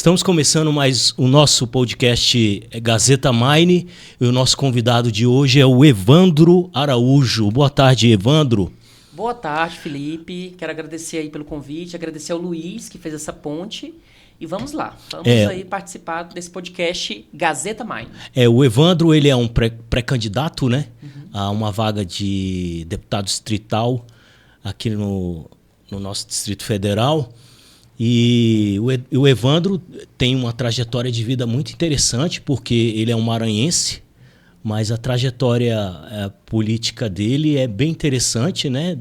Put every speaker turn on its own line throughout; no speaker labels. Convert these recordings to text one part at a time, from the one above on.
Estamos começando mais o nosso podcast Gazeta Mine e o nosso convidado de hoje é o Evandro Araújo. Boa tarde, Evandro.
Boa tarde, Felipe. Quero agradecer aí pelo convite, agradecer ao Luiz que fez essa ponte. E vamos lá, vamos aí participar desse podcast Gazeta Mine.
O Evandro, ele é um pré-candidato, né? A uma vaga de deputado distrital aqui no nosso Distrito Federal. E o Evandro tem uma trajetória de vida muito interessante, porque ele é um maranhense, mas a trajetória política dele é bem interessante, né?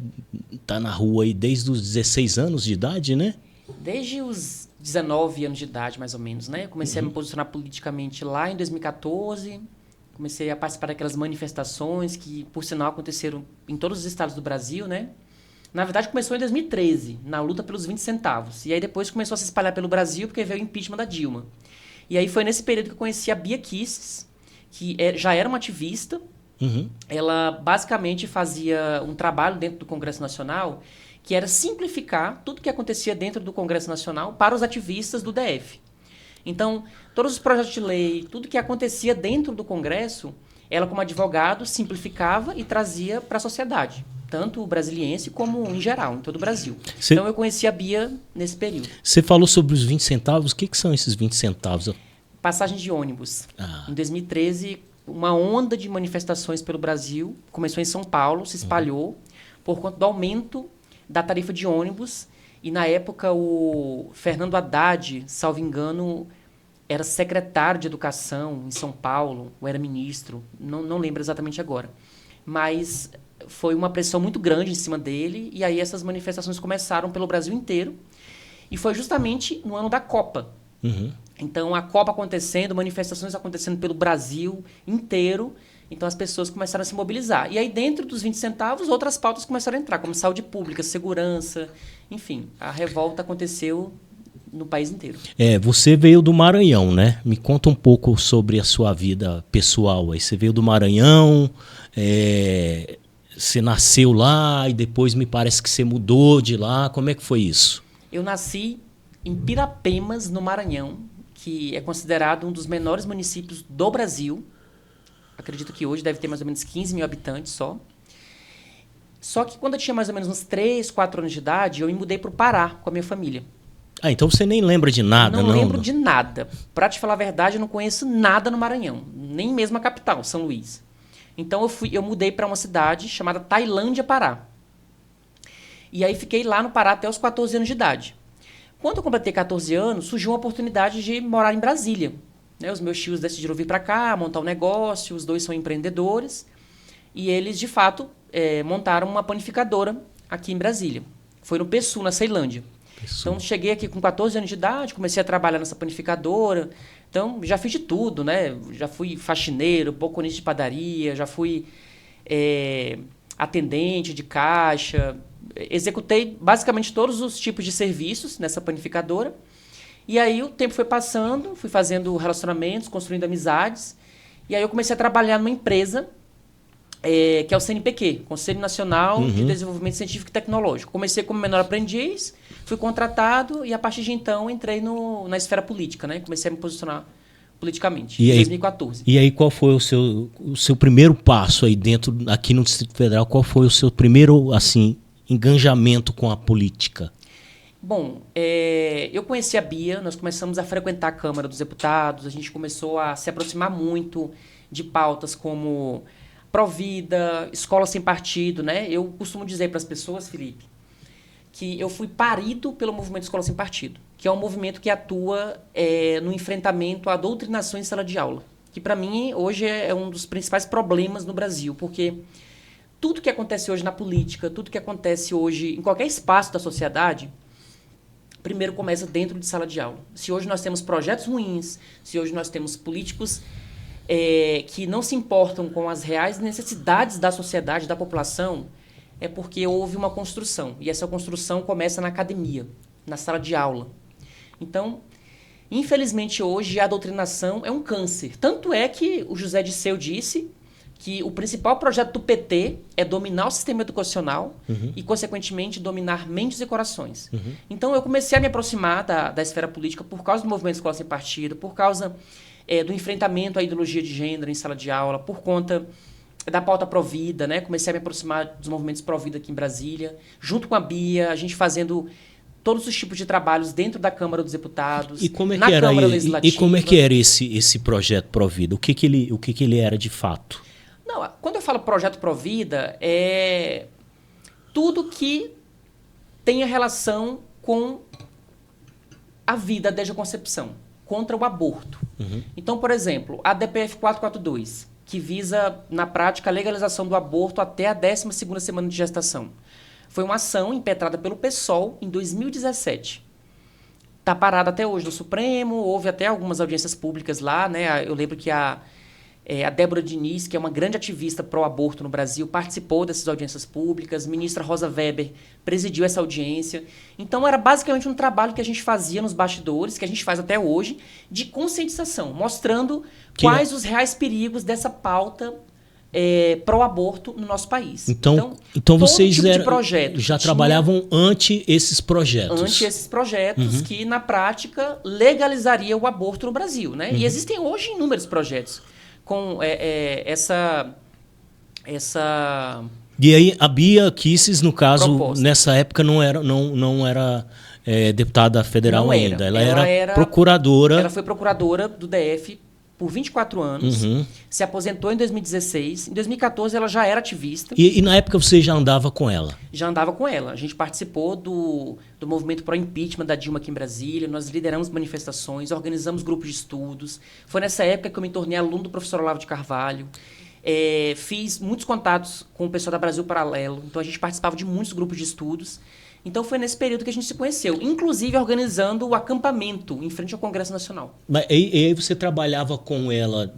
Tá na rua aí desde os 16 anos de idade, né?
Desde os 19 anos de idade, mais ou menos, né? Eu comecei a me posicionar politicamente lá em 2014, comecei a participar daquelas manifestações que, por sinal, aconteceram em todos os estados do Brasil, né? Na verdade, começou em 2013, na luta pelos 20 centavos. E aí depois começou a se espalhar pelo Brasil, porque veio o impeachment da Dilma. E aí foi nesse período que eu conheci a Bia Kicis, que já era uma ativista. Ela basicamente fazia um trabalho dentro do Congresso Nacional, que era simplificar tudo que acontecia dentro do Congresso Nacional para os ativistas do DF. Então, todos os projetos de lei, tudo que acontecia dentro do Congresso, ela como advogado simplificava e trazia para a sociedade. Tanto o brasiliense como em geral, em todo o Brasil. Então eu conheci a Bia nesse período.
Você falou sobre os 20 centavos. O que são esses 20 centavos?
Passagem de ônibus. Em 2013, uma onda de manifestações pelo Brasil começou em São Paulo, se espalhou por conta do aumento da tarifa de ônibus. E na época o Fernando Haddad, salvo engano, era secretário de Educação em São Paulo, ou era ministro, não lembro exatamente agora. Mas foi uma pressão muito grande em cima dele, e aí essas manifestações começaram pelo Brasil inteiro, e foi justamente no ano da Copa. Então, a Copa acontecendo, manifestações acontecendo pelo Brasil inteiro, então as pessoas começaram a se mobilizar. E aí, dentro dos 20 centavos, outras pautas começaram a entrar, como saúde pública, segurança, enfim, a revolta aconteceu no país inteiro.
Você veio do Maranhão, né? Me conta um pouco sobre a sua vida pessoal. Aí você veio do Maranhão, você nasceu lá e depois me parece que você mudou de lá. Como é que foi isso?
Eu nasci em Pirapemas, no Maranhão, que é considerado um dos menores municípios do Brasil. Acredito que hoje deve ter mais ou menos 15 mil habitantes só. Só que quando eu tinha mais ou menos uns 3, 4 anos de idade, eu me mudei para o Pará com a minha família.
Então você nem lembra de nada, não?
Não lembro de nada. Para te falar a verdade, eu não conheço nada no Maranhão, nem mesmo a capital, São Luís. Então eu mudei para uma cidade chamada Tailândia, Pará. E aí fiquei lá no Pará até os 14 anos de idade. Quando eu completei 14 anos, surgiu uma oportunidade de morar em Brasília. Os meus tios decidiram vir para cá, montar um negócio, os dois são empreendedores. E eles, de fato, montaram uma panificadora aqui em Brasília. Foi no Pessu, na Ceilândia. Então, cheguei aqui com 14 anos de idade, comecei a trabalhar nessa panificadora. Então, já fiz de tudo, né? Já fui faxineiro, balconista de padaria, já fui atendente de caixa. Executei basicamente todos os tipos de serviços nessa panificadora. E aí o tempo foi passando, fui fazendo relacionamentos, construindo amizades. E aí eu comecei a trabalhar numa empresa que é o CNPq, Conselho Nacional de Desenvolvimento Científico e Tecnológico. Comecei como menor aprendiz, fui contratado e a partir de então entrei na esfera política, né? Comecei a me posicionar politicamente, em 2014.
E aí qual foi o seu primeiro passo aí aqui no Distrito Federal? Qual foi o seu primeiro, assim, engajamento com a política?
Bom, eu conheci a Bia, nós começamos a frequentar a Câmara dos Deputados, a gente começou a se aproximar muito de pautas como Provida, Escola Sem Partido, né? Eu costumo dizer para as pessoas, Felipe, que eu fui parido pelo movimento Escola Sem Partido, que é um movimento que atua no enfrentamento à doutrinação em sala de aula, que para mim hoje é um dos principais problemas no Brasil, porque tudo que acontece hoje na política, tudo que acontece hoje em qualquer espaço da sociedade, primeiro começa dentro de sala de aula. Se hoje nós temos projetos ruins, se hoje nós temos políticos que não se importam com as reais necessidades da sociedade, da população, é porque houve uma construção. E essa construção começa na academia, na sala de aula. Então, infelizmente hoje a doutrinação é um câncer. Tanto é que o José Disseu disse que o principal projeto do PT é dominar o sistema educacional e, consequentemente, dominar mentes e corações. Então, eu comecei a me aproximar da esfera política por causa do movimento Escola Sem Partido, por causa do enfrentamento à ideologia de gênero em sala de aula, por conta da pauta Provida, né? Comecei a me aproximar dos movimentos Provida aqui em Brasília, junto com a Bia, a gente fazendo todos os tipos de trabalhos dentro da Câmara dos Deputados,
E como é
na
que era
Câmara
ele?
Legislativa.
E como é que era esse projeto Provida? O que ele era de fato?
Não, quando eu falo projeto Provida, é tudo que tenha relação com a vida desde a concepção, contra o aborto. Então, por exemplo, a DPF 442, que visa, na prática, a legalização do aborto até a 12ª semana de gestação. Foi uma ação impetrada pelo PSOL em 2017. Está parada até hoje no Supremo, houve até algumas audiências públicas lá, né? Eu lembro que a Débora Diniz, que é uma grande ativista pró-aborto no Brasil, participou dessas audiências públicas, a ministra Rosa Weber presidiu essa audiência. Então, era basicamente um trabalho que a gente fazia nos bastidores, que a gente faz até hoje, de conscientização, mostrando quais os reais perigos dessa pauta pró-aborto no nosso país.
Então
todo
vocês
tipo de projeto
já trabalhavam ante esses projetos.
Ante esses projetos que, na prática, legalizaria o aborto no Brasil, né? E existem hoje inúmeros projetos com essa
E aí a Bia Kicis, no caso,
proposta.
nessa época não era deputada federal
Não
ainda.
era.
Ela era
Ela
procuradora.
foi procuradora do DF por 24 anos, se aposentou em 2016. Em 2014, ela já era ativista.
E na época você já andava com ela?
Já andava com ela. A gente participou do movimento pró-impeachment da Dilma aqui em Brasília. Nós lideramos manifestações, organizamos grupos de estudos. Foi nessa época que eu me tornei aluno do professor Olavo de Carvalho. Fiz muitos contatos com o pessoal da Brasil Paralelo. Então, a gente participava de muitos grupos de estudos. Então, foi nesse período que a gente se conheceu. Inclusive, organizando o acampamento em frente ao Congresso Nacional.
Mas e aí você trabalhava com ela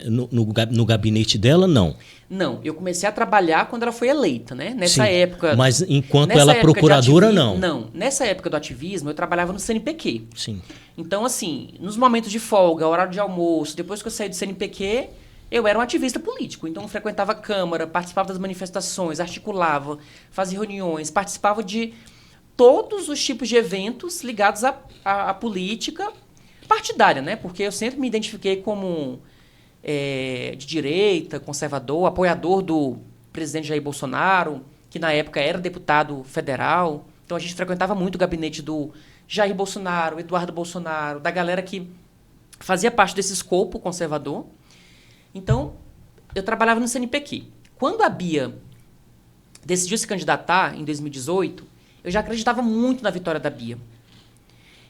no gabinete dela? Não.
Não, eu comecei a trabalhar quando ela foi eleita, né? Nessa
Sim,
época.
mas enquanto
nessa
ela
época de
procuradora,
ativismo,
não.
Não, nessa época do ativismo, eu trabalhava no CNPq.
Sim.
Então, assim, nos momentos de folga, horário de almoço, depois que eu saí do CNPq, eu era um ativista político. Então, eu frequentava a Câmara, participava das manifestações, articulava, fazia reuniões, participava de todos os tipos de eventos ligados à política partidária, né? Porque eu sempre me identifiquei como de direita, conservador, apoiador do presidente Jair Bolsonaro, que na época era deputado federal. Então, a gente frequentava muito o gabinete do Jair Bolsonaro, Eduardo Bolsonaro, da galera que fazia parte desse escopo conservador. Então, eu trabalhava no CNPq. Quando a Bia decidiu se candidatar, em 2018, eu já acreditava muito na vitória da Bia.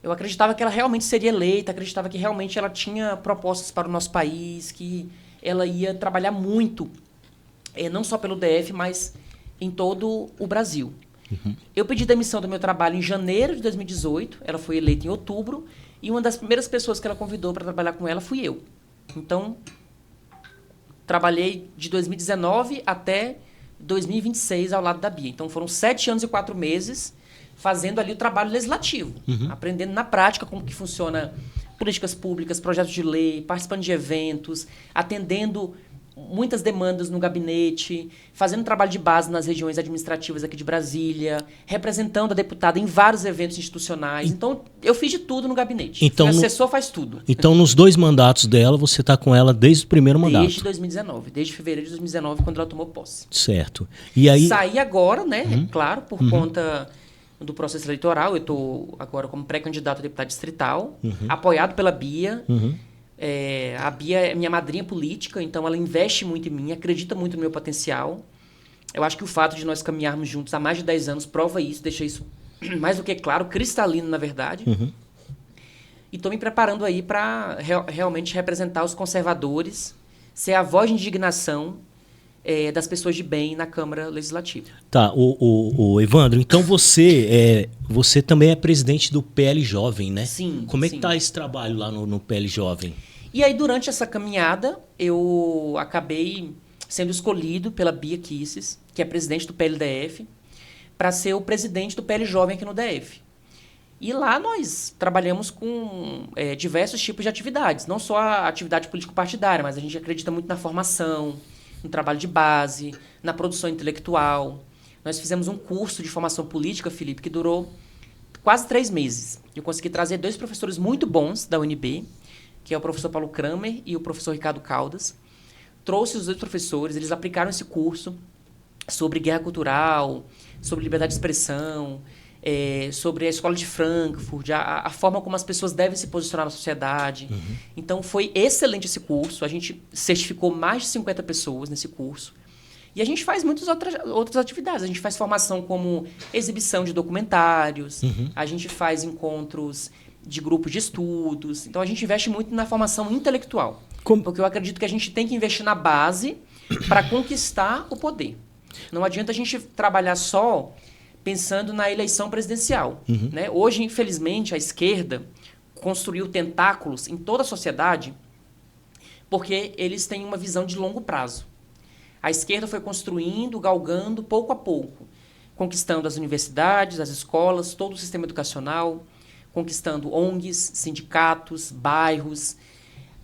Eu acreditava que ela realmente seria eleita, acreditava que realmente ela tinha propostas para o nosso país, que ela ia trabalhar muito, não só pelo DF, mas em todo o Brasil. Eu pedi demissão do meu trabalho em janeiro de 2018, ela foi eleita em outubro, e uma das primeiras pessoas que ela convidou para trabalhar com ela fui eu. Então, trabalhei de 2019 até 2026 ao lado da Bia. Então, foram 7 anos e 4 meses fazendo ali o trabalho legislativo, aprendendo na prática como que funciona políticas públicas, projetos de lei, participando de eventos, atendendo muitas demandas no gabinete, fazendo trabalho de base nas regiões administrativas aqui de Brasília, representando a deputada em vários eventos institucionais. Então, eu fiz de tudo no gabinete.
Então,
o assessor faz tudo.
Então, nos 2 mandatos dela, você está com ela desde o primeiro mandato?
Desde 2019, desde fevereiro de 2019, quando ela tomou posse.
Certo. E aí...
Saí agora, né, claro, por conta do processo eleitoral. Eu estou agora como pré-candidato a deputado distrital, apoiado pela Bia. A Bia é minha madrinha política, então ela investe muito em mim, acredita muito no meu potencial. Eu acho que o fato de nós caminharmos juntos há mais de 10 anos prova isso, deixa isso mais do que claro, cristalino, na verdade. E estou me preparando aí para realmente representar os conservadores, ser a voz de indignação das pessoas de bem na Câmara Legislativa.
Tá, o Evandro, então você também é presidente do PL Jovem, né?
Sim.
Como é que está esse trabalho lá no PL Jovem?
E aí, durante essa caminhada, eu acabei sendo escolhido pela Bia Kicis, que é presidente do PLDF, para ser o presidente do PL Jovem aqui no DF. E lá nós trabalhamos com diversos tipos de atividades, não só a atividade político-partidária, mas a gente acredita muito na formação, no trabalho de base, na produção intelectual. Nós fizemos um curso de formação política, Felipe, que durou quase 3 meses. Eu consegui trazer 2 professores muito bons da UNB, que é o professor Paulo Kramer e o professor Ricardo Caldas. Trouxe os 2 professores, eles aplicaram esse curso sobre guerra cultural, sobre liberdade de expressão, sobre a escola de Frankfurt, a forma como as pessoas devem se posicionar na sociedade. Uhum. Então, foi excelente esse curso. A gente certificou mais de 50 pessoas nesse curso. E a gente faz muitas outras atividades. A gente faz formação como exibição de documentários, a gente faz encontros de grupos de estudos. Então, a gente investe muito na formação intelectual. Porque eu acredito que a gente tem que investir na base para conquistar o poder. Não adianta a gente trabalhar só pensando na eleição presidencial. Né? Hoje, infelizmente, a esquerda construiu tentáculos em toda a sociedade porque eles têm uma visão de longo prazo. A esquerda foi construindo, galgando, pouco a pouco, conquistando as universidades, as escolas, todo o sistema educacional, conquistando ONGs, sindicatos, bairros,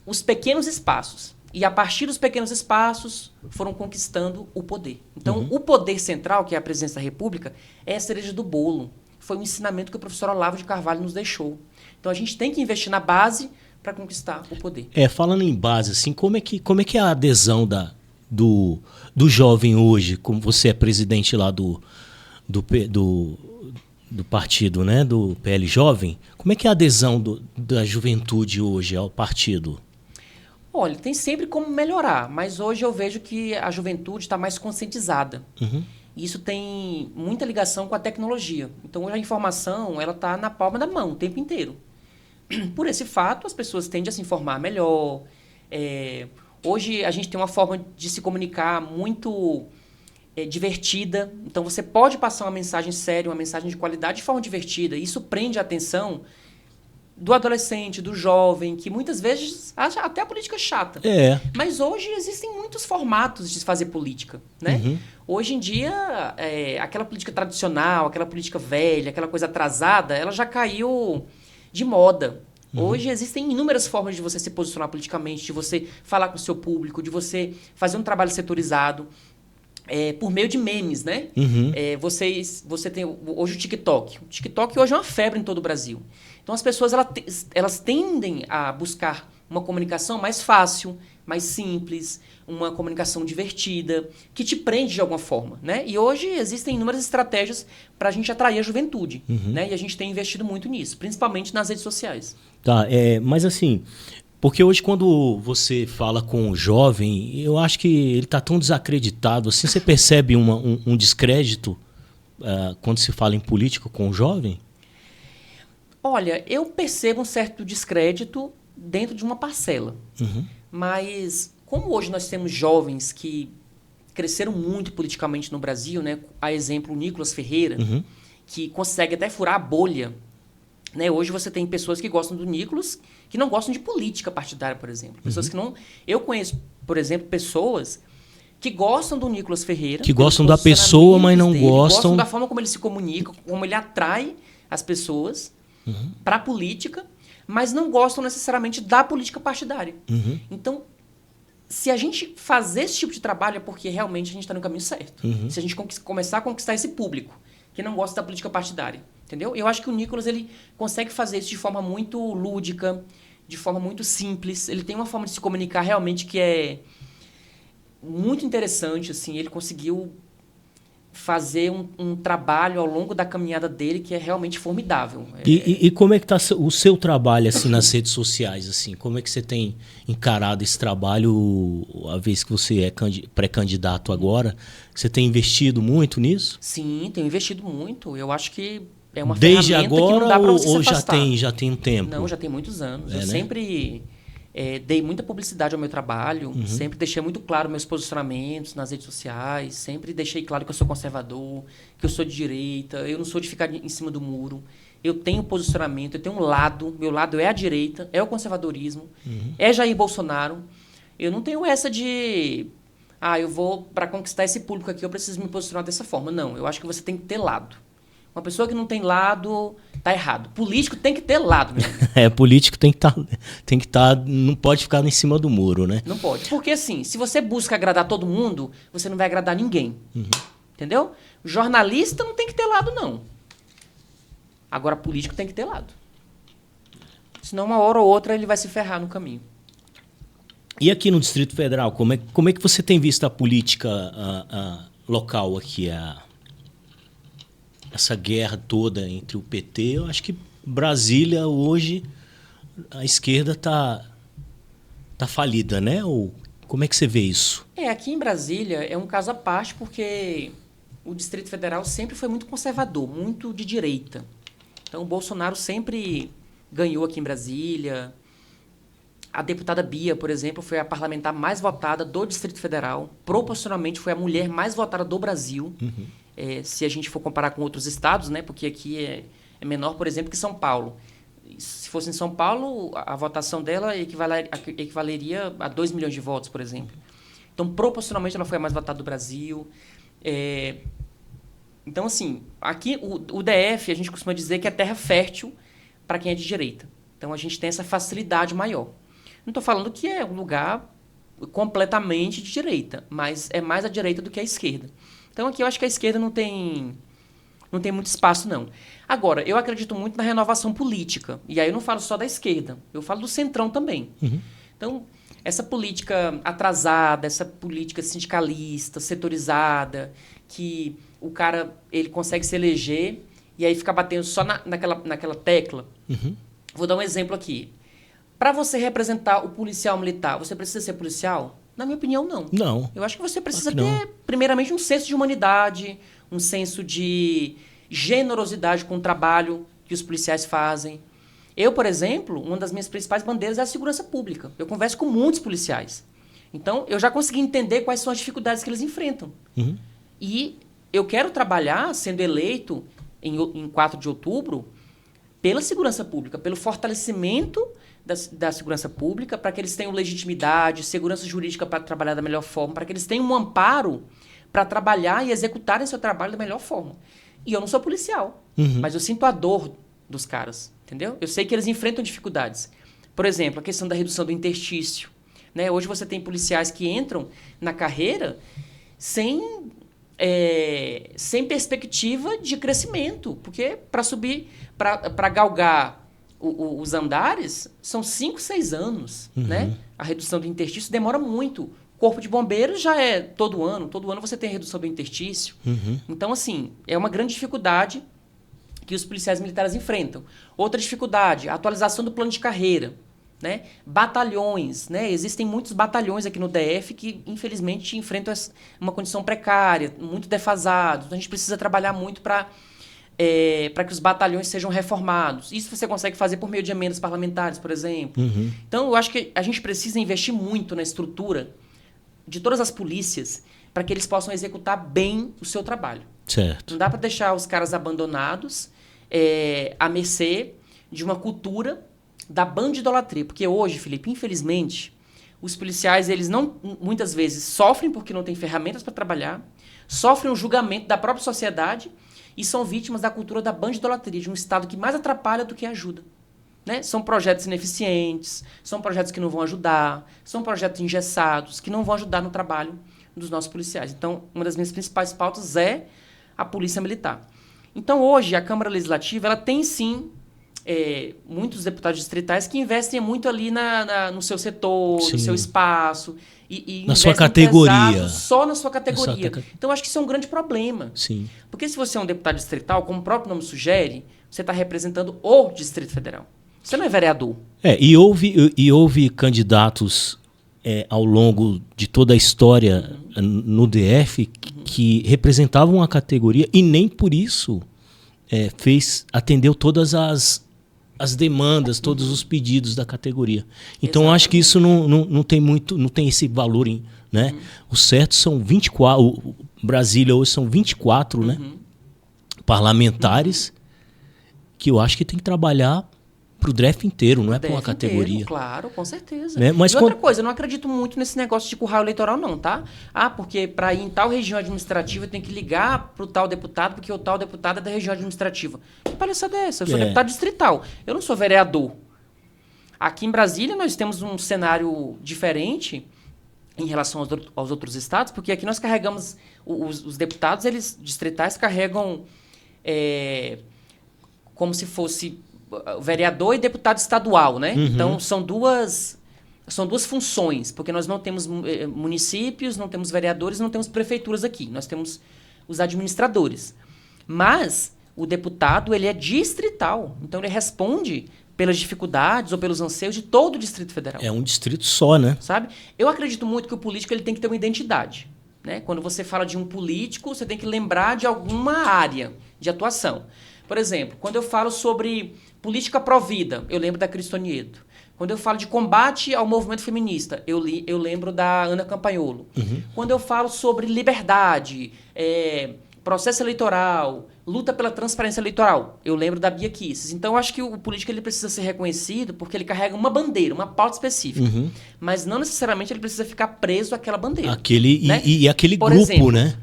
os pequenos espaços. E, a partir dos pequenos espaços, foram conquistando o poder. Então, o poder central, que é a presidência da República, é a cereja do bolo. Foi um ensinamento que o professor Olavo de Carvalho nos deixou. Então, a gente tem que investir na base para conquistar o poder.
Falando em base, assim, como é que é a adesão do jovem hoje, como você é presidente lá do partido, né, do PL Jovem, como é que é a adesão da juventude hoje ao partido?
Olha, tem sempre como melhorar, mas hoje eu vejo que a juventude está mais conscientizada. E isso tem muita ligação com a tecnologia. Então, hoje a informação está na palma da mão o tempo inteiro. Por esse fato, as pessoas tendem a se informar melhor. Hoje a gente tem uma forma de se comunicar muito divertida. Então, você pode passar uma mensagem séria, uma mensagem de qualidade de forma divertida. Isso prende a atenção do adolescente, do jovem, que muitas vezes acha até a política chata. Mas hoje existem muitos formatos de se fazer política. Né? Hoje em dia, aquela política tradicional, aquela política velha, aquela coisa atrasada, ela já caiu de moda. Hoje existem inúmeras formas de você se posicionar politicamente, de você falar com o seu público, de você fazer um trabalho setorizado. Por meio de memes, né? Você tem hoje o TikTok. O TikTok hoje é uma febre em todo o Brasil. Então, as pessoas elas tendem a buscar uma comunicação mais fácil, mais simples, uma comunicação divertida, que te prende de alguma forma, né? E hoje existem inúmeras estratégias para a gente atrair a juventude, né? E a gente tem investido muito nisso, principalmente nas redes sociais.
Tá, mas assim... Porque hoje, quando você fala com um jovem, eu acho que ele está tão desacreditado. Assim, você percebe um descrédito quando se fala em política com o jovem?
Olha, eu percebo um certo descrédito dentro de uma parcela. Mas, como hoje nós temos jovens que cresceram muito politicamente no Brasil, né? A exemplo, o Nicolas Ferreira, que consegue até furar a bolha. Né? Hoje você tem pessoas que gostam do Nicolas, que não gostam de política partidária, por exemplo. Pessoas que não... Eu conheço, por exemplo, pessoas que gostam do Nicolas Ferreira.
Que gostam da pessoa, mas não
dele,
gostam...
Gostam da forma como ele se comunica, como ele atrai as pessoas para a política, mas não gostam necessariamente da política partidária. Então, se a gente fazer esse tipo de trabalho, é porque realmente a gente está no caminho certo. Se a gente começar a conquistar esse público que não gosta da política partidária. Entendeu? Eu acho que o Nicolas ele consegue fazer isso de forma muito lúdica, de forma muito simples. Ele tem uma forma de se comunicar realmente que é muito interessante. Assim. Ele conseguiu fazer um trabalho ao longo da caminhada dele que é realmente formidável.
E como é que está o seu trabalho assim, nas redes sociais? Assim? Como é que você tem encarado esse trabalho, a vez que você é pré-candidato agora? Você tem investido muito nisso?
Sim, tenho investido muito. Eu acho que é uma
desde
ferramenta
agora
que não dá para você
ou
se afastar.
já tem um tempo?
Não, já tem muitos anos. Eu
né?
sempre dei muita publicidade ao meu trabalho, sempre deixei muito claro meus posicionamentos nas redes sociais, sempre deixei claro que eu sou conservador, que eu sou de direita, eu não sou de ficar em cima do muro. Eu tenho posicionamento, eu tenho um lado, meu lado é a direita, é o conservadorismo, é Jair Bolsonaro. Eu não tenho essa de... eu vou, para conquistar esse público aqui, eu preciso me posicionar dessa forma. Não, eu acho que você tem que ter lado. Uma pessoa que não tem lado tá errado. Político tem que ter lado, meu amigo.
Político tem que estar, não pode ficar em cima do muro, né?
Não pode. Porque assim, se você busca agradar todo mundo, você não vai agradar ninguém. Entendeu? Jornalista não tem que ter lado, não. Agora, político tem que ter lado. Senão, uma hora ou outra, ele vai se ferrar no caminho.
E aqui no Distrito Federal, como é que você tem visto a política local aqui? Essa guerra toda entre o PT, eu acho que Brasília hoje, a esquerda tá falida, né? Ou como é que você vê isso?
Aqui em Brasília é um caso à parte, porque o Distrito Federal sempre foi muito conservador, muito de direita. Então, o Bolsonaro sempre ganhou aqui em Brasília. A deputada Bia, por exemplo, foi a parlamentar mais votada do Distrito Federal. Proporcionalmente, foi a mulher mais votada do Brasil. Se a gente for comparar com outros estados, né? Porque aqui é menor, por exemplo, que São Paulo. Se fosse em São Paulo, a votação dela equivaleria a 2 milhões de votos, por exemplo. Então, proporcionalmente, ela foi a mais votada do Brasil. Então, assim, aqui o DF, a gente costuma dizer que é terra fértil para quem é de direita. Então, a gente tem essa facilidade maior. Não estou falando que é um lugar completamente de direita, mas é mais a direita do que a esquerda. Então, aqui eu acho que a esquerda não tem muito espaço, não. Agora, eu acredito muito na renovação política. E aí eu não falo só da esquerda, eu falo do centrão também. Então, essa política atrasada, essa política sindicalista, setorizada, que o cara ele consegue se eleger e aí fica batendo só naquela tecla. Vou dar um exemplo aqui. Para você representar o policial militar, você precisa ser policial? Na minha opinião, não.
Não.
Eu acho que você precisa ter, primeiramente, um senso de humanidade, um senso de generosidade com o trabalho que os policiais fazem. Eu, por exemplo, uma das minhas principais bandeiras é a segurança pública. Eu converso com muitos policiais. Então, eu já consegui entender quais são as dificuldades que eles enfrentam. E eu quero trabalhar, sendo eleito em 4 de outubro, pela segurança pública, pelo fortalecimento da segurança pública, para que eles tenham legitimidade, segurança jurídica para trabalhar da melhor forma, para que eles tenham um amparo para trabalhar e executarem seu trabalho da melhor forma. E eu não sou policial, mas eu sinto a dor dos caras, entendeu? Eu sei que eles enfrentam dificuldades. Por exemplo, a questão da redução do interstício. Né? Hoje você tem policiais que entram na carreira sem perspectiva de crescimento, porque para subir, para galgar os andares, são 5, 6 anos. Né? A redução do interstício demora muito. Corpo de bombeiros já é todo ano você tem redução do interstício. Então, assim, é uma grande dificuldade que os policiais militares enfrentam. Outra dificuldade, a atualização do plano de carreira. Né? Batalhões, né? Existem muitos batalhões aqui no DF que, infelizmente, enfrentam uma condição precária, muito defasados. Então, a gente precisa trabalhar muito para que os batalhões sejam reformados. Isso você consegue fazer por meio de emendas parlamentares, por exemplo. Então, eu acho que a gente precisa investir muito na estrutura de todas as polícias para que eles possam executar bem o seu trabalho.
Certo.
Não dá para deixar os caras abandonados à mercê de uma cultura da bandidolatria. Porque hoje, Felipe, infelizmente, os policiais, eles não, muitas vezes, sofrem porque não têm ferramentas para trabalhar, sofrem um julgamento da própria sociedade e são vítimas da cultura da bandidolatria, de um Estado que mais atrapalha do que ajuda. Né? São projetos ineficientes, são projetos que não vão ajudar, são projetos engessados, que não vão ajudar no trabalho dos nossos policiais. Então, uma das minhas principais pautas é a Polícia Militar. Então, hoje, a Câmara Legislativa ela tem, sim, muitos deputados distritais que investem muito ali no seu setor, sim, no seu espaço. E
na sua categoria.
Só na sua categoria. Então, acho que isso é um grande problema.
Sim.
Porque se você é um deputado distrital, como o próprio nome sugere, você está representando o Distrito Federal. Você não é vereador.
E houve candidatos ao longo de toda a história no DF que representavam a categoria e nem por isso atendeu todas as demandas, todos os pedidos da categoria. Então, eu acho que isso não tem esse valor. Né? O certo são 24, Brasília hoje são 24 né, parlamentares que eu acho que tem que trabalhar pro draft inteiro, não é para uma
DF
categoria.
inteiro, claro, com certeza.
Né? Mas
e outra coisa, eu não acredito muito nesse negócio de curral eleitoral não, tá? Porque para ir em tal região administrativa eu tenho que ligar pro tal deputado, porque o tal deputado é da região administrativa. Que palhaçada é essa? Eu sou deputado distrital, eu não sou vereador. Aqui em Brasília nós temos um cenário diferente em relação aos outros estados, porque aqui nós carregamos, os deputados, eles distritais carregam como se fosse vereador e deputado estadual, né?
Uhum.
Então, são duas funções, porque nós não temos municípios, não temos vereadores, não temos prefeituras aqui. Nós temos os administradores. Mas o deputado, ele é distrital. Então, ele responde pelas dificuldades ou pelos anseios de todo o Distrito Federal.
É um distrito só, né?
Sabe? Eu acredito muito que o político ele tem que ter uma identidade. Né? Quando você fala de um político, você tem que lembrar de alguma área de atuação. Por exemplo, quando eu falo sobre política pró-vida, eu lembro da Cristonieto. Quando eu falo de combate ao movimento feminista, eu lembro da Ana Campanholo.
Uhum.
Quando eu falo sobre liberdade, processo eleitoral, luta pela transparência eleitoral, eu lembro da Bia Kicis. Então, eu acho que o político ele precisa ser reconhecido porque ele carrega uma bandeira, uma pauta específica.
Uhum.
Mas não necessariamente ele precisa ficar preso àquela bandeira.
Né? E aquele
Por
grupo,
exemplo,
né?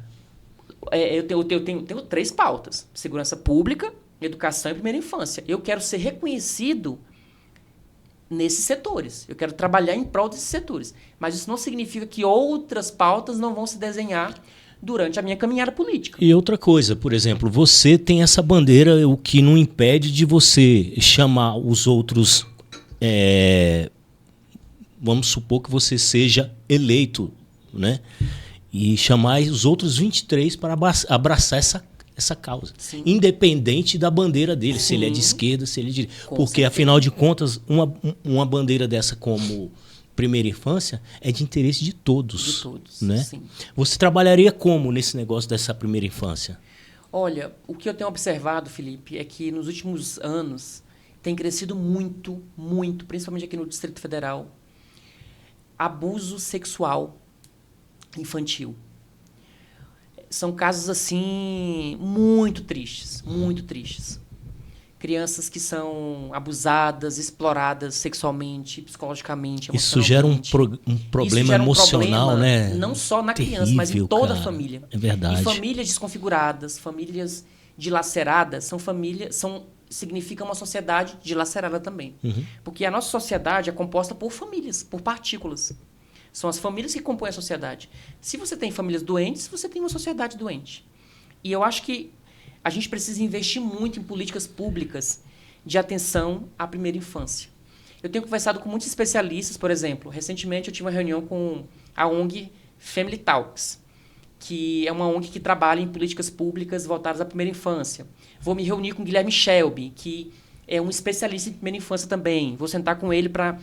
Eu tenho 3 pautas: segurança pública, educação e primeira infância. Eu quero ser reconhecido nesses setores. Eu quero trabalhar em prol desses setores. Mas isso não significa que outras pautas não vão se desenhar durante a minha caminhada política.
E outra coisa, por exemplo, você tem essa bandeira, o que não impede de você chamar os outros... vamos supor que você seja eleito, né? E chamar os outros 23 para abraçar essa causa.
Sim.
Independente da bandeira dele, se ele é de esquerda, se ele é de direita. Porque, afinal de contas, uma bandeira dessa como primeira infância é de interesse de todos.
De todos,
né?
sim.
Você trabalharia como nesse negócio dessa primeira infância?
Olha, o que eu tenho observado, Felipe, é que nos últimos anos tem crescido muito, muito, principalmente aqui no Distrito Federal, abuso sexual infantil. São casos, assim, muito tristes, muito tristes. Crianças que são abusadas, exploradas sexualmente, psicologicamente, emocionalmente.
Isso gera um problema emocional,
problema,
né?
Não só na
terrível,
criança, mas em toda a
cara.
família.
É verdade.
E famílias desconfiguradas, famílias dilaceradas, significa uma sociedade dilacerada também.
Uhum.
Porque a nossa sociedade é composta por famílias, por partículas. São as famílias que compõem a sociedade. Se você tem famílias doentes, você tem uma sociedade doente. E eu acho que a gente precisa investir muito em políticas públicas de atenção à primeira infância. Eu tenho conversado com muitos especialistas, por exemplo. Recentemente eu tive uma reunião com a ONG Family Talks, que é uma ONG que trabalha em políticas públicas voltadas à primeira infância. Vou me reunir com o Guilherme Shelby, que é um especialista em primeira infância também. Vou sentar com ele para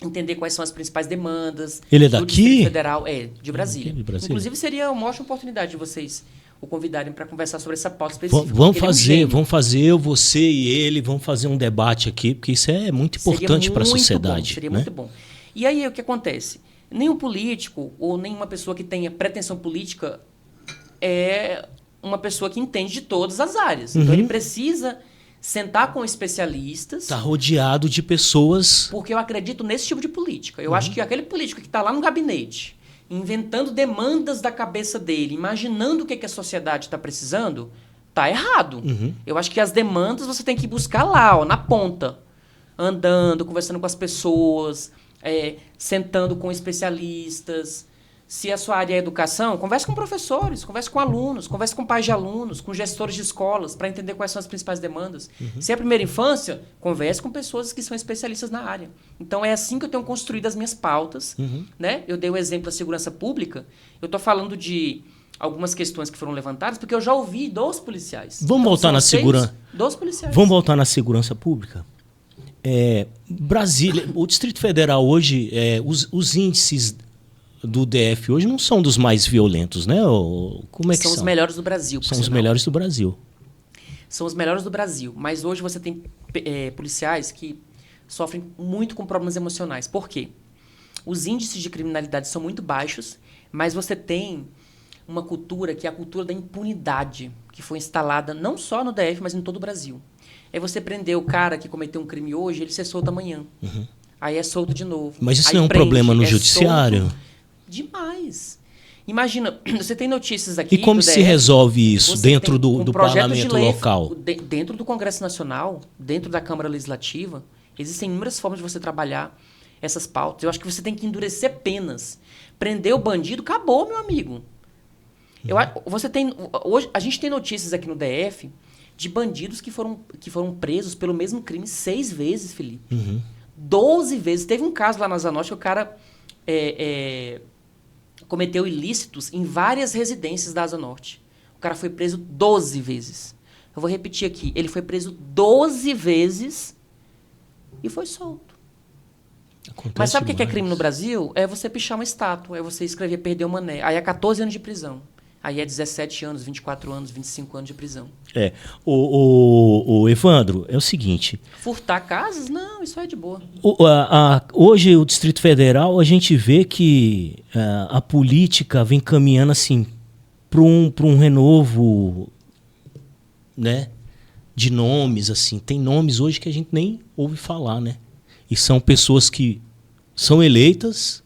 entender quais são as principais demandas.
Ele é
do
daqui?
Distrito Federal, de Brasília.
De Brasília.
Inclusive, seria uma ótima oportunidade de vocês o convidarem para conversar sobre essa pauta específica.
Vamos fazer, você e ele, vamos fazer um debate aqui, porque isso é muito importante para a sociedade.
Seria
né?
muito bom. E aí, o que acontece? Nenhum político ou nenhuma pessoa que tenha pretensão política é uma pessoa que entende de todas as áreas. Então, ele precisa sentar com especialistas.
Está rodeado de pessoas...
Porque eu acredito nesse tipo de política. Eu acho que aquele político que está lá no gabinete, inventando demandas da cabeça dele, imaginando o que a sociedade está precisando, está errado. Eu acho que as demandas você tem que buscar lá, na ponta. Andando, conversando com as pessoas, sentando com especialistas. Se a sua área é educação, converse com professores, converse com alunos, converse com pais de alunos, com gestores de escolas, para entender quais são as principais demandas. Se é a primeira infância, converse com pessoas que são especialistas na área. Então, é assim que eu tenho construído as minhas pautas. Né? Eu dei o exemplo da segurança pública. Eu estou falando de algumas questões que foram levantadas, porque eu já ouvi dos policiais.
Vamos voltar na segurança.
Dos policiais.
Vamos voltar na segurança pública? Brasília, o Distrito Federal hoje, os índices do DF hoje não são dos mais violentos, né? Como é que são?
São os melhores do Brasil.
São os melhores do Brasil.
São os melhores do Brasil. Mas hoje você tem policiais que sofrem muito com problemas emocionais. Por quê? Os índices de criminalidade são muito baixos, mas você tem uma cultura que é a cultura da impunidade, que foi instalada não só no DF, mas em todo o Brasil. É você prender o cara que cometeu um crime hoje, ele ser solto amanhã. Aí é solto de novo.
Mas isso
Aí
não é um
prende,
problema no
é
judiciário?
solto. Demais. Imagina, você tem notícias aqui
E como
do
se
DF,
resolve isso
você
dentro
tem
do
projeto de
parlamento
lei,
local?
Dentro do Congresso Nacional, dentro da Câmara Legislativa, existem inúmeras formas de você trabalhar essas pautas. Eu acho que você tem que endurecer penas. Prender o bandido, acabou, meu amigo. Hoje, a gente tem notícias aqui no DF de bandidos que foram presos pelo mesmo crime 6 vezes, Felipe. 12 vezes. Teve um caso lá na Asa Norte que o cara cometeu ilícitos em várias residências da Asa Norte. O cara foi preso 12 vezes. Eu vou repetir aqui. Ele foi preso 12 vezes e foi solto.
Acontece
Mas sabe o que é
demais.
crime no Brasil? É você pichar uma estátua, é você escrever perder o mané. Aí é 14 anos de prisão. Aí é 17 anos, 24 anos, 25 anos de prisão.
O Evandro, é o seguinte...
Furtar casas? Não, isso é de boa.
Hoje, o Distrito Federal, a gente vê que a política vem caminhando assim para um renovo, né, de nomes. Assim. Tem nomes hoje que a gente nem ouve falar, né? E são pessoas que são eleitas,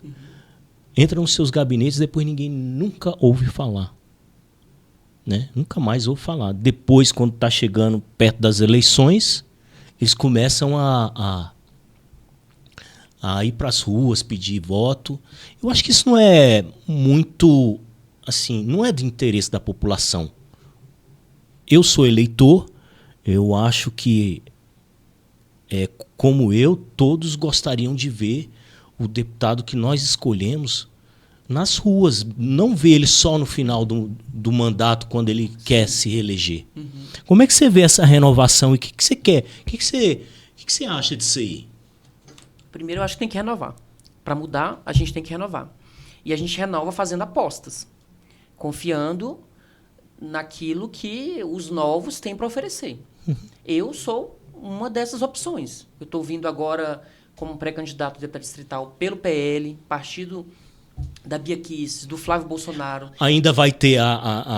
entram nos seus gabinetes e depois ninguém nunca ouve falar. Né? Nunca mais ouve falar. Depois, quando está chegando perto das eleições, eles começam a ir para as ruas, pedir voto. Eu acho que isso não é muito, assim, não é de interesse da população. Eu sou eleitor, eu acho que, como eu, todos gostariam de ver o deputado que nós escolhemos nas ruas, não ver ele só no final do mandato, quando ele quer se reeleger. Como é que você vê essa renovação e o que você quer? O que você acha disso aí?
Primeiro, eu acho que tem que renovar. Para mudar, a gente tem que renovar. E a gente renova fazendo apostas, confiando naquilo que os novos têm para oferecer. Eu sou uma dessas opções. Eu estou vindo agora como pré-candidato a deputado distrital pelo PL, partido da Bia Kicis, do Flávio Bolsonaro.
Ainda vai ter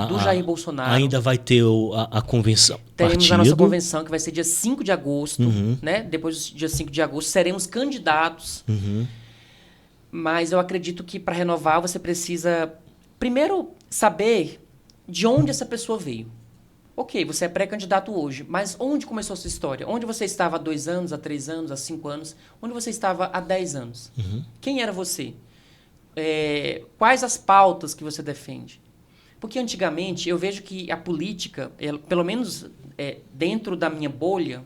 do Jair Bolsonaro.
Ainda vai ter a convenção.
Teremos
partido.
a nossa convenção, que vai ser dia 5 de agosto. Né? Depois do dia 5 de agosto, seremos candidatos. Mas eu acredito que, para renovar, você precisa, primeiro, saber de onde essa pessoa veio. Ok, você é pré-candidato hoje, mas onde começou a sua história? Onde você estava há 2 anos, há 3 anos, há 5 anos? Onde você estava há 10 anos? Quem era você? Quais as pautas que você defende? Porque antigamente eu vejo que a política, pelo menos dentro da minha bolha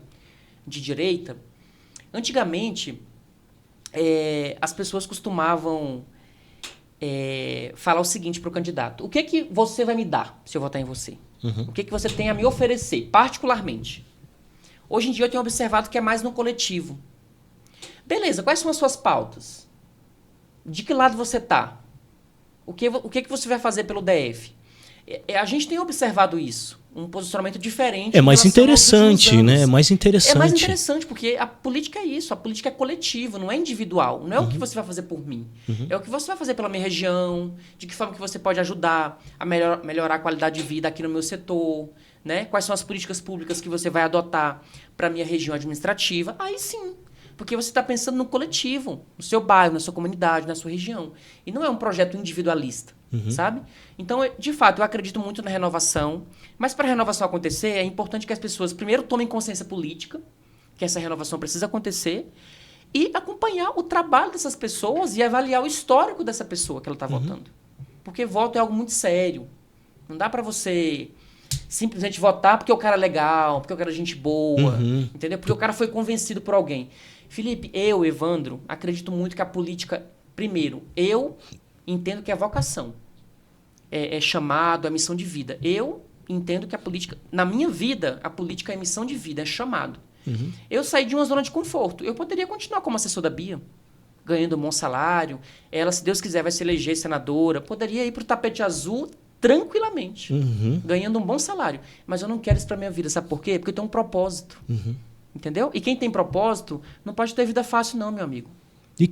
de direita, antigamente as pessoas costumavam falar o seguinte para o candidato: o que você vai me dar se eu votar em você? O que você tem a me oferecer, particularmente? Hoje em dia eu tenho observado que é mais no coletivo. Beleza, quais são as suas pautas? De que lado você está? O que você vai fazer pelo DF? A gente tem observado isso. Um posicionamento diferente.
É mais interessante, né? É mais interessante.
É mais interessante, porque a política é isso. A política é coletiva, não é individual. Não é o que você vai fazer por mim. É o que você vai fazer pela minha região, de que forma que você pode ajudar a melhorar a qualidade de vida aqui no meu setor, né? Quais são as políticas públicas que você vai adotar para a minha região administrativa. Aí sim. Porque você está pensando no coletivo, no seu bairro, na sua comunidade, na sua região. E não é um projeto individualista, sabe? Então, de fato, eu acredito muito na renovação. Mas para a renovação acontecer, é importante que as pessoas primeiro tomem consciência política, que essa renovação precisa acontecer, e acompanhar o trabalho dessas pessoas e avaliar o histórico dessa pessoa que ela está votando. Porque voto é algo muito sério. Não dá para você simplesmente votar porque o cara é legal, porque o cara é gente boa, entendeu? Porque o cara foi convencido por alguém. Felipe, Evandro, acredito muito que a política... Primeiro, eu entendo que é vocação. É chamado, é missão de vida. Eu entendo que a política... Na minha vida, a política é missão de vida, é chamado. Eu saí de uma zona de conforto. Eu poderia continuar como assessor da Bia, ganhando um bom salário. Ela, se Deus quiser, vai se eleger senadora. Poderia ir para o tapete azul tranquilamente, ganhando um bom salário. Mas eu não quero isso para minha vida. Sabe por quê? Porque eu tenho um propósito. Entendeu? E quem tem propósito não pode ter vida fácil, não, meu amigo.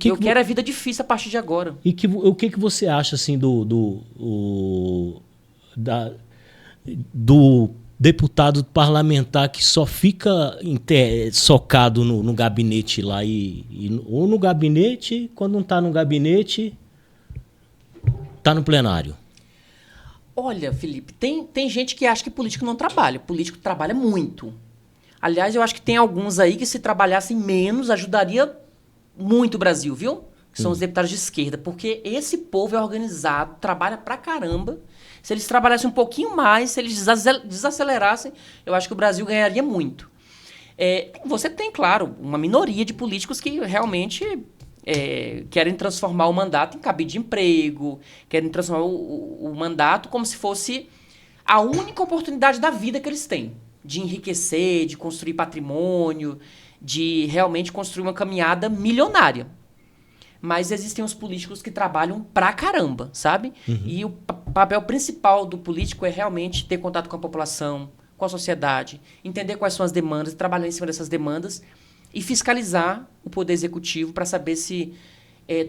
Eu quero a vida difícil a partir de agora.
E o que deputado parlamentar que só fica socado no gabinete lá ou no gabinete, quando não está no gabinete, está no plenário.
Olha, Felipe, tem gente que acha que político não trabalha. Político trabalha muito. Aliás, eu acho que tem alguns aí que se trabalhassem menos, ajudaria muito o Brasil, viu? Que são os deputados de esquerda. Porque esse povo é organizado, trabalha pra caramba. Se eles trabalhassem um pouquinho mais, se eles desacelerassem, eu acho que o Brasil ganharia muito. Você tem, claro, uma minoria de políticos que realmente querem transformar o mandato em cabide de emprego, querem transformar o mandato como se fosse a única oportunidade da vida que eles têm. De enriquecer, de construir patrimônio, de realmente construir uma caminhada milionária. Mas existem os políticos que trabalham pra caramba, sabe? Uhum. E o papel principal do político é realmente ter contato com a população, com a sociedade, entender quais são as demandas, trabalhar em cima dessas demandas e fiscalizar o Poder Executivo para saber se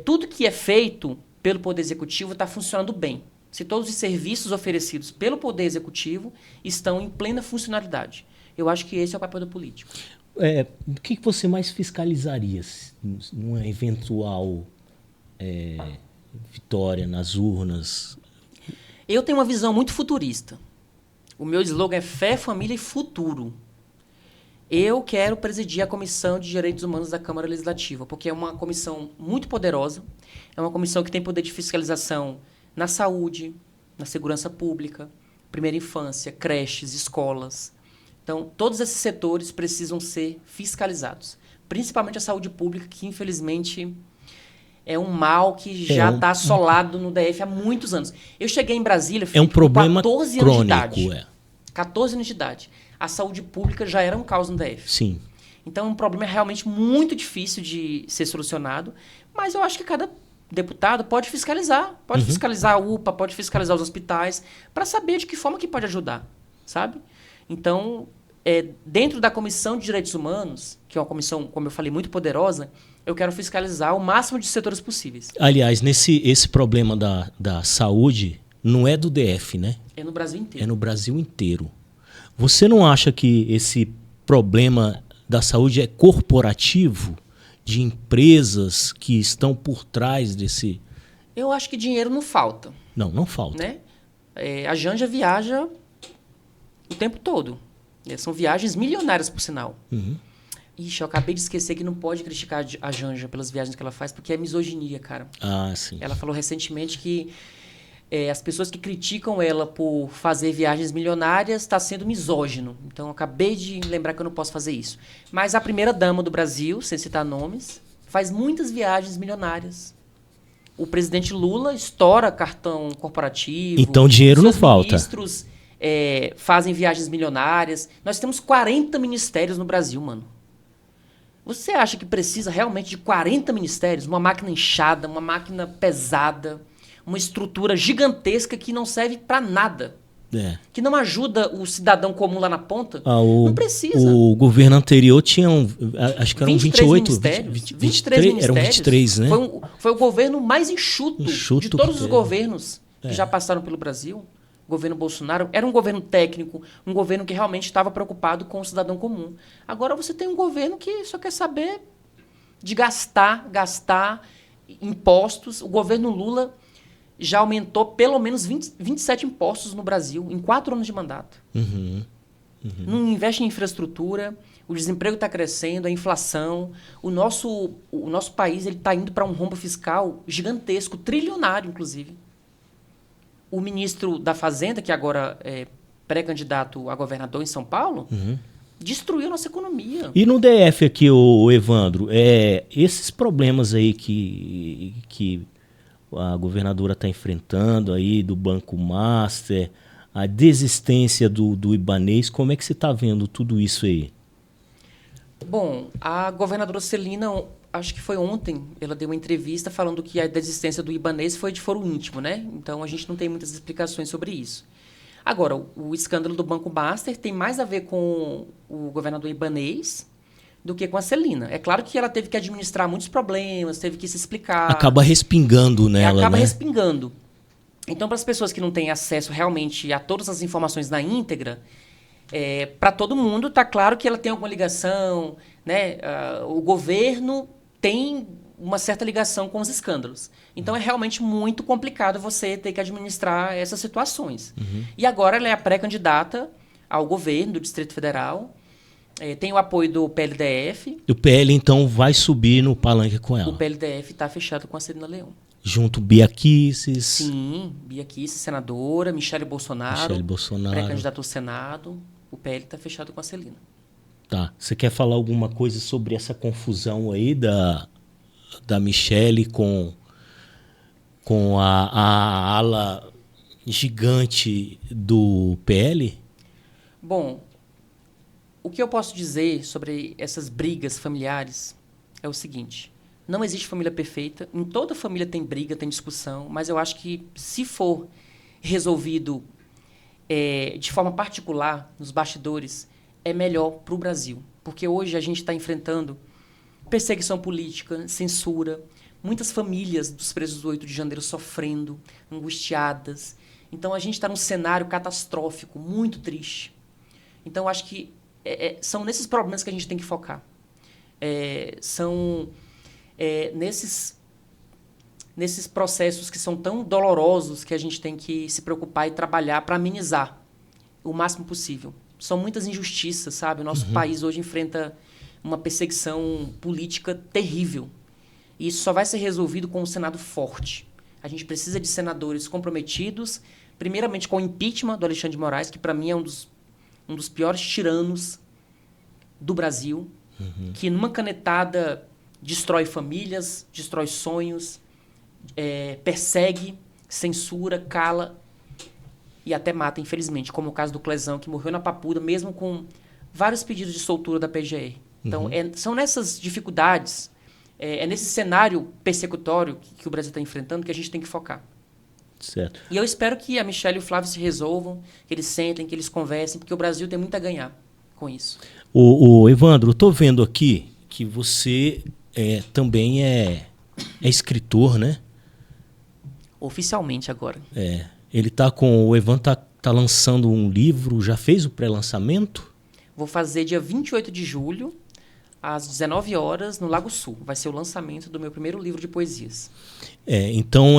tudo que é feito pelo Poder Executivo está funcionando bem. Se todos os serviços oferecidos pelo Poder Executivo estão em plena funcionalidade. Eu acho que esse é o papel do político.
O que você mais fiscalizaria numa eventual vitória nas urnas?
Eu tenho uma visão muito futurista. O meu slogan é Fé, Família e Futuro. Eu quero presidir a Comissão de Direitos Humanos da Câmara Legislativa, porque é uma comissão muito poderosa, é uma comissão que tem poder de fiscalização na saúde, na segurança pública, primeira infância, creches, escolas. Então, todos esses setores precisam ser fiscalizados. Principalmente a saúde pública, que infelizmente é um mal que já está assolado no DF há muitos anos. Eu cheguei em Brasília,
Felipe, com 14
anos de idade. 14 anos de idade. A saúde pública já era um caos no DF.
Sim.
Então, é um problema realmente muito difícil de ser solucionado, mas eu acho que cada deputado pode fiscalizar. Pode fiscalizar a UPA, pode fiscalizar os hospitais, para saber de que forma que pode ajudar, sabe? Então, dentro da Comissão de Direitos Humanos, que é uma comissão, como eu falei, muito poderosa, eu quero fiscalizar o máximo de setores possíveis.
Aliás, esse problema da saúde não é do DF, né?
É no Brasil inteiro.
É no Brasil inteiro. Você não acha que esse problema da saúde é corporativo, de empresas que estão por trás desse...
Eu acho que dinheiro não falta.
Não falta.
Né? A Janja viaja o tempo todo. São viagens milionárias, por sinal.
Uhum.
Ixi, eu acabei de esquecer que não pode criticar a Janja pelas viagens que ela faz, porque é misoginia, cara.
Ah, sim.
Ela falou recentemente que as pessoas que criticam ela por fazer viagens milionárias está sendo misógino. Então, eu acabei de lembrar que eu não posso fazer isso. Mas a primeira-dama do Brasil, sem citar nomes, faz muitas viagens milionárias. O presidente Lula estoura cartão corporativo.
Então, dinheiro não falta.
Os ministros fazem viagens milionárias. Nós temos 40 ministérios no Brasil, mano. Você acha que precisa realmente de 40 ministérios? Uma máquina inchada, uma máquina pesada, uma estrutura gigantesca que não serve para nada. Que não ajuda o cidadão comum lá na ponta. Não precisa.
O governo anterior tinha, acho que eram 28.
Ministérios. 23 ministérios.
Eram 23, né?
Foi o governo mais enxuto de todos os governos que já passaram pelo Brasil. O governo Bolsonaro era um governo técnico, um governo que realmente estava preocupado com o cidadão comum. Agora você tem um governo que só quer saber de gastar impostos. O governo Lula já aumentou pelo menos 27 impostos no Brasil em 4 anos de mandato. Não investe em infraestrutura, o desemprego está crescendo, a inflação. O nosso país está indo para um rombo fiscal gigantesco, trilionário, inclusive. O ministro da Fazenda, que agora é pré-candidato a governador em São Paulo, destruiu a nossa economia.
E no DF aqui, o Evandro, esses problemas aí que a governadora está enfrentando aí do Banco Master, a desistência do Ibanez, como é que você está vendo tudo isso aí?
Bom, a governadora Celina, acho que foi ontem, ela deu uma entrevista falando que a desistência do Ibanez foi de foro íntimo, né? Então a gente não tem muitas explicações sobre isso. Agora, o escândalo do Banco Master tem mais a ver com o governador Ibanez do que com a Celina. É claro que ela teve que administrar muitos problemas, teve que se explicar.
Acaba respingando nela,
acaba
né?
respingando. Então, para as pessoas que não têm acesso realmente a todas as informações na íntegra, Para todo mundo, está claro que ela tem alguma ligação, né? O governo tem uma certa ligação com os escândalos. Então, é realmente muito complicado você ter que administrar essas situações. E agora ela é a pré-candidata ao governo do Distrito Federal. Tem o apoio do PLDF.
O PL, então, vai subir no palanque com ela.
O PLDF está fechado com a Celina Leão.
Junto Bia Kicis.
Sim, Bia Kicis, senadora, Michele Bolsonaro, pré-candidato ao Senado. O PL está fechado com a Celina.
Tá. Você quer falar alguma coisa sobre essa confusão aí da Michele com a ala gigante do PL?
Bom, o que eu posso dizer sobre essas brigas familiares é o seguinte: não existe família perfeita, em toda família tem briga, tem discussão, mas eu acho que se for resolvido de forma particular, nos bastidores, é melhor para o Brasil. Porque hoje a gente está enfrentando perseguição política, censura, muitas famílias dos presos do 8 de janeiro sofrendo, angustiadas. Então a gente está num cenário catastrófico, muito triste. Então eu acho que são nesses problemas que a gente tem que focar. São nesses processos que são tão dolorosos que a gente tem que se preocupar e trabalhar para amenizar o máximo possível. São muitas injustiças, sabe? O nosso país hoje enfrenta uma perseguição política terrível. E isso só vai ser resolvido com um Senado forte. A gente precisa de senadores comprometidos, primeiramente com o impeachment do Alexandre de Moraes, que para mim é um dos piores tiranos do Brasil, que numa canetada destrói famílias, destrói sonhos, persegue, censura, cala e até mata, infelizmente, como o caso do Clezão, que morreu na Papuda, mesmo com vários pedidos de soltura da PGR. Então, são nessas dificuldades, nesse cenário persecutório que o Brasil está enfrentando que a gente tem que focar.
Certo.
E eu espero que a Michele e o Flávio se resolvam, que eles sentem, que eles conversem, porque o Brasil tem muito a ganhar com isso.
O Evandro, eu estou vendo aqui que você também é escritor, né?
Oficialmente agora.
O Evandro tá lançando um livro, já fez o pré-lançamento?
Vou fazer dia 28 de julho, às 19 horas, no Lago Sul. Vai ser o lançamento do meu primeiro livro de poesias.
Então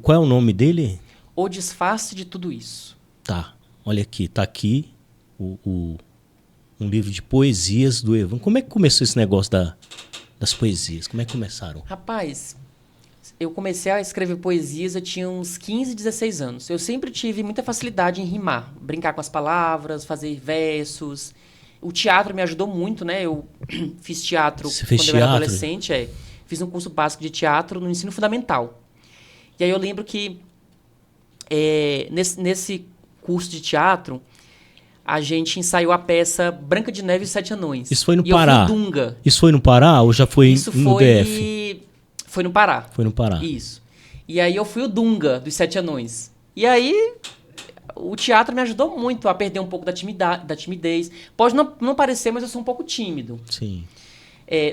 qual é o nome dele?
O Disfarce de Tudo Isso.
Tá, olha aqui, tá aqui um livro de poesias do Evandro. Como é que começou esse negócio das poesias? Como é que começaram?
Rapaz, eu comecei a escrever poesias, eu tinha uns 15, 16 anos. Eu sempre tive muita facilidade em rimar, brincar com as palavras, fazer versos. O teatro me ajudou muito, né? Eu fiz teatro quando eu era adolescente. Fiz um curso básico de teatro no ensino fundamental. E aí eu lembro que nesse curso de teatro, a gente ensaiou a peça Branca de Neve e os Sete Anões.
Isso foi no Pará?
Eu fui Dunga.
Isso foi no Pará ou já foi no
DF? Foi no Pará.
Foi no Pará.
Isso. E aí eu fui o Dunga dos Sete Anões. E aí o teatro me ajudou muito a perder um pouco da timidez. Pode não parecer, mas eu sou um pouco tímido.
Sim.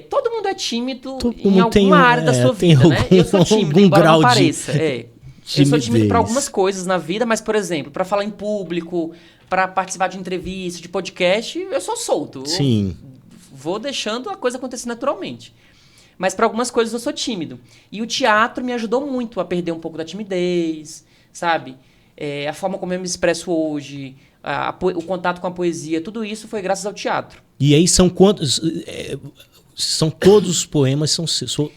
Todo mundo é tímido em alguma área da sua vida, né? Eu sou tímido, embora não pareça. Eu sou tímido para algumas coisas na vida, mas, por exemplo, para falar em público, para participar de entrevista, de podcast, eu sou solto.
Sim.
Vou deixando a coisa acontecer naturalmente. Mas para algumas coisas eu sou tímido. E o teatro me ajudou muito a perder um pouco da timidez, sabe? A forma como eu me expresso hoje, o contato com a poesia, tudo isso foi graças ao teatro.
E aí são quantos... São todos os poemas, são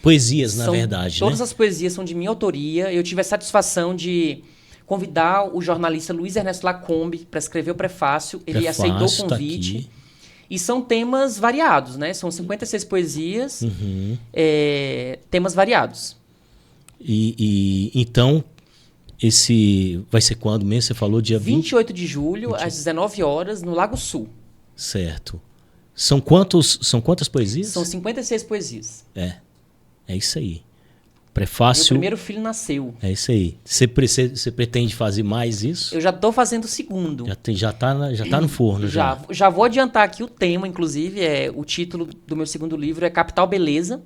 poesias, na verdade,
todas
né?
as poesias são de minha autoria. Eu tive a satisfação de convidar o jornalista Luiz Ernesto Lacombe para escrever o prefácio. Ele aceitou o convite.
Tá.
E são temas variados, né? São 56 poesias, temas variados.
E então, esse vai ser quando mesmo? Você falou dia
28 de julho, às 19 horas, no Lago Sul.
Certo. São quantas poesias?
São 56 poesias.
É isso aí. Prefácio.
Meu primeiro filho nasceu.
É isso aí. Você pretende fazer mais isso?
Eu já estou fazendo o segundo.
Já tá no forno.
Já vou adiantar aqui o tema, inclusive. O título do meu segundo livro é Capital Beleza.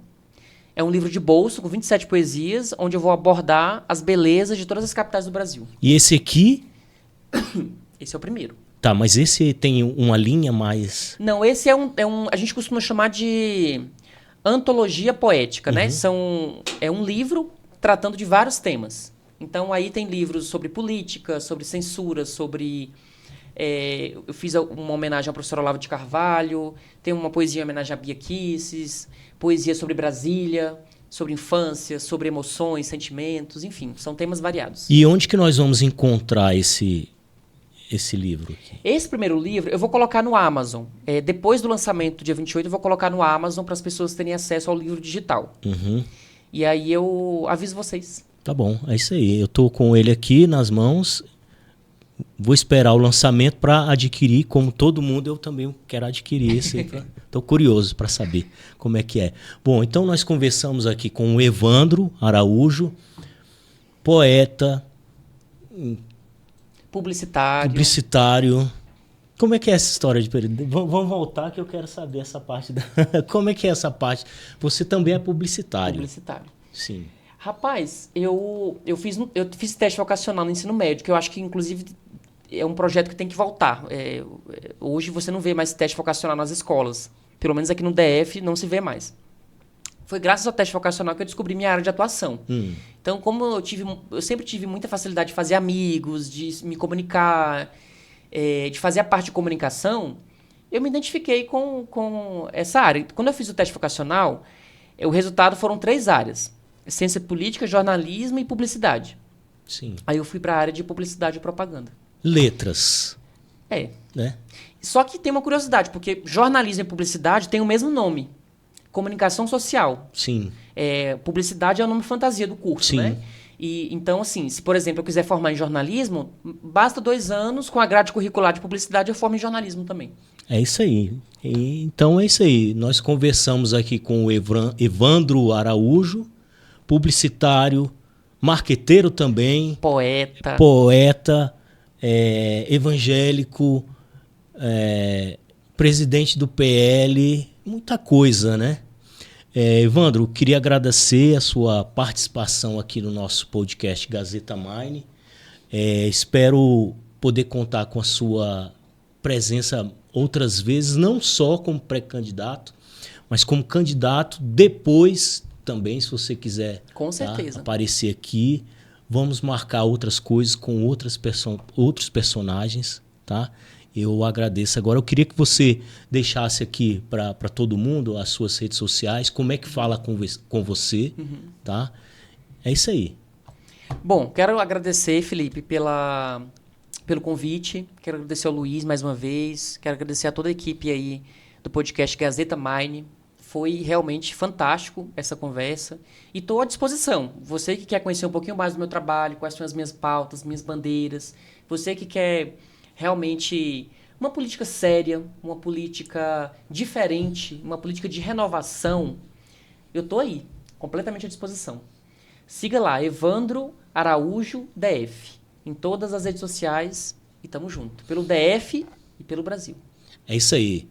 É um livro de bolso com 27 poesias, onde eu vou abordar as belezas de todas as capitais do Brasil.
E esse aqui?
Esse é o primeiro.
Tá, mas esse tem uma linha mais...
Não, esse a gente costuma chamar de antologia poética, né? É um livro tratando de vários temas. Então, aí tem livros sobre política, sobre censura, sobre... eu fiz uma homenagem ao professor Olavo de Carvalho, tem uma poesia em homenagem a Bia Kicis, poesia sobre Brasília, sobre infância, sobre emoções, sentimentos, enfim, são temas variados.
E onde que nós vamos encontrar esse livro aqui?
Esse primeiro livro eu vou colocar no Amazon. Depois do lançamento, dia 28, eu vou colocar no Amazon para as pessoas terem acesso ao livro digital. E aí eu aviso vocês.
Tá bom, é isso aí. Eu tô com ele aqui nas mãos. Vou esperar o lançamento para adquirir, como todo mundo, eu também quero adquirir esse. Estou curioso para saber como é que é. Bom, então nós conversamos aqui com o Evandro Araújo, poeta, publicitário. Como é que é essa história de período? Vamos voltar que eu quero saber essa parte. Como é que é essa parte? Você também é publicitário.
Publicitário.
Sim.
Rapaz, eu fiz teste vocacional no ensino médio, que eu acho que, inclusive, é um projeto que tem que voltar. Hoje você não vê mais teste vocacional nas escolas. Pelo menos aqui no DF não se vê mais. Foi graças ao teste vocacional que eu descobri minha área de atuação. Então, como eu sempre tive muita facilidade de fazer amigos, de me comunicar, de fazer a parte de comunicação, eu me identifiquei com essa área. Quando eu fiz o teste vocacional, o resultado foram 3 áreas. Ciência política, jornalismo e publicidade.
Sim.
Aí eu fui para a área de publicidade e propaganda.
Letras. Né?
Só que tem uma curiosidade, porque jornalismo e publicidade têm o mesmo nome. Comunicação social.
Sim.
Publicidade é o nome fantasia do curso,
Sim.
né? Então, assim, se, por exemplo, eu quiser formar em jornalismo, basta 2 anos, com a grade curricular de publicidade, eu formo em jornalismo também.
É isso aí. Então é isso aí. Nós conversamos aqui com o Evandro Araújo, publicitário, marqueteiro também. Poeta, evangélico, presidente do PL, muita coisa, né? Evandro, queria agradecer a sua participação aqui no nosso podcast Gazeta Mine. Espero poder contar com a sua presença outras vezes, não só como pré-candidato, mas como candidato depois também, se você quiser.
Com certeza.
Aparecer aqui. Vamos marcar outras coisas com outros personagens, tá? Eu agradeço. Agora, eu queria que você deixasse aqui para todo mundo as suas redes sociais, como é que fala com você, tá? É isso aí.
Bom, quero agradecer, Felipe, pelo convite. Quero agradecer ao Luiz mais uma vez. Quero agradecer a toda a equipe aí do podcast Gazeta Mine. Foi realmente fantástico essa conversa. E estou à disposição. Você que quer conhecer um pouquinho mais do meu trabalho, quais são as minhas pautas, minhas bandeiras. Você que quer realmente uma política séria, uma política diferente, uma política de renovação, eu estou aí, completamente à disposição. Siga lá, Evandro Araújo DF, em todas as redes sociais, e tamo junto, pelo DF e pelo Brasil.
É isso aí.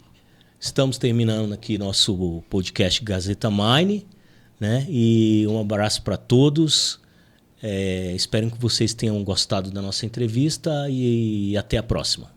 Estamos terminando aqui nosso podcast Gazeta Mine, né? E um abraço para todos. Espero que vocês tenham gostado da nossa entrevista e até a próxima.